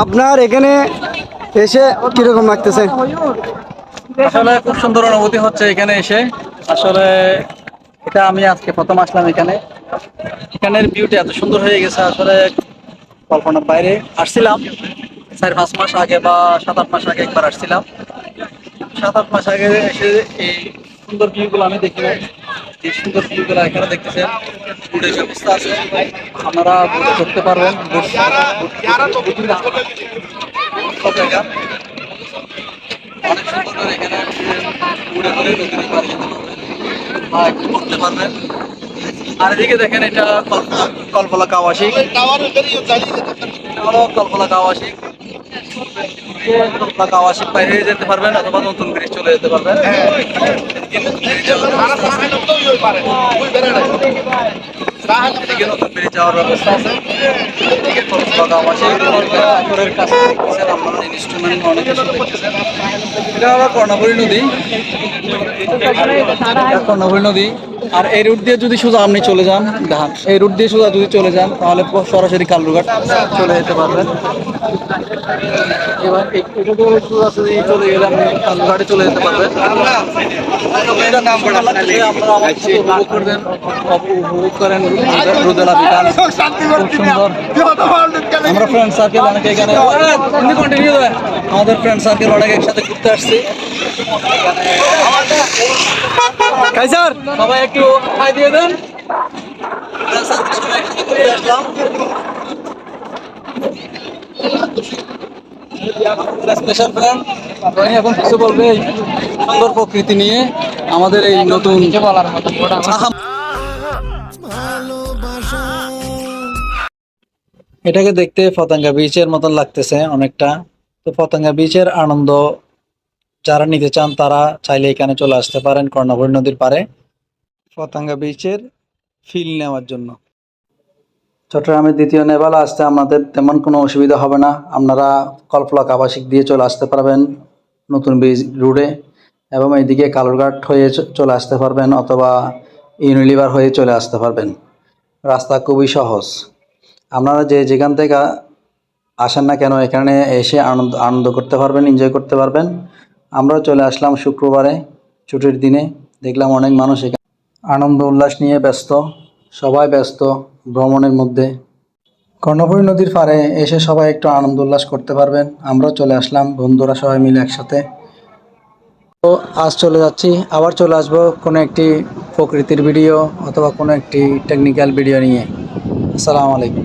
আপনার এখানে এসে কিরকম লাগতেছে? আসলে খুব সুন্দর অনুভূতি হচ্ছে এখানে এসে। আসলে এটা আমি আজকে প্রথম আসলাম এখানে। এখানের ভিউটা এত সুন্দর হয়ে গেছে, আসলে কল্পনার বাইরে। আসছিলাম 4-5 মাস আগে বা 7-8 মাস আগে একবার আসছিলাম। 7-8 মাস আগে এসে এই সুন্দর ভিউগুলো আমি দেখি নাই। এই সুন্দর ভিউগুলো এখানে দেখতেছেন। বোটের ব্যবস্থা আছে, আপনারা বোটে চড়তে পারবেন। সব জায়গা অনেক সুন্দর করে এখানে ঘুরে ঘুরে নদীর পাড়ে যেতে পারবেন বা একটু ঘুরতে পারবেন। আর এদিকে দেখেন, এটা কল্পলাকা আবাসিক। এটা হলো কল্পলাকা আবাসিক। কল্পলাকা আবাসিক বাইরে যেতে পারবেন অথবা নতুন ব্রিজ চলে যেতে পারবেন। এদিকে নতুন ব্রিজ যাওয়ার ব্যবস্থা আছে। এদিকে নতুন ব্রিজ যাওয়ার ব্যবস্থা আছে। এদিকে কল্পলাকা আবাসিক পাথরের কাছে দেখতেছেন আপনারা, ইনস্ট্রুমেন্ট অনেক কিছু দেখতেছেন। এটা হলো কর্ণফুলী নদী। কর্ণফুলী নদী। আর এই রুট দিয়ে যদি সোজা আপনি চলে যান, দেখেন এই রুট দিয়ে সোজা যদি চলে যান তাহলে সরাসরি কালুরঘাট চলে যেতে পারবেন। এবার এটা দিয়ে সোজা যদি চলে গেলে আপনি কালুরঘাটে চলে যেতে পারবেন। আপনারা আমার সাথে উপভোগ করবেন, উপভোগ করেন রুদেলা বিকাল। খুব সুন্দর। আমরা ফ্রেন্ড সার্কেল অনেকে এখানে কন্টিনিউ দেয়। আমাদের ফ্রেন্ড সার্কেল অনেক একসাথে ঘুরতে আসছি। কাইসার সবাই একটু হাই দিয়ে দেন। সবাই একসাথে ঘুরতে আসলাম। স্পেশাল ফ্রেন্ড এখন কিছু বলবে এই সুন্দর প্রকৃতি নিয়ে, আমাদের এই নতুন বলার মতো। এটাকে দেখতে পতেঙ্গা বিচের মতন লাগতেছে অনেকটা। তো পতেঙ্গা বিচের আনন্দ যারা নিতে চান তারা চাইলে এখানে চলে আসতে পারেন কর্ণফুলী নদীর পাড়ে পতেঙ্গা বিচের ফিল নেওয়ার জন্য। চট্টগ্রামের দ্বিতীয় নেভাল আসতে আমাদের তেমন কোনো অসুবিধা হবে না। আপনারা কল্পলাকা আবাসিক দিয়ে চলে আসতে পারবেন নতুন ব্রিজ রোডে, এবং এইদিকে কালুরঘাট হয়ে চলে আসতে পারবেন অথবা ইউনিলিভার হয়ে চলে আসতে পারবেন। রাস্তা খুবই সহজ। আপনারা যেখান থেকে আসেন না কেন এখানে এসে আনন্দ করতে পারবেন, এনজয় করতে পারবেন। আমরাও চলে আসলাম শুক্রবারে ছুটির দিনে। দেখলাম অনেক মানুষ এখানে আনন্দ উল্লাস নিয়ে ব্যস্ত, সবাই ব্যস্ত ভ্রমণের মধ্যে। কর্ণফুলী নদীর পাড়ে এসে সবাই একটু আনন্দ উল্লাস করতে পারবেন। আমরাও চলে আসলাম বন্ধুরা সবাই মিলে একসাথে। তো আজ চলে যাচ্ছি, আবার চলে আসবো কোনো একটি প্রকৃতির ভিডিও অথবা কোনো একটি টেকনিক্যাল ভিডিও নিয়ে। আসসালামু আলাইকুম।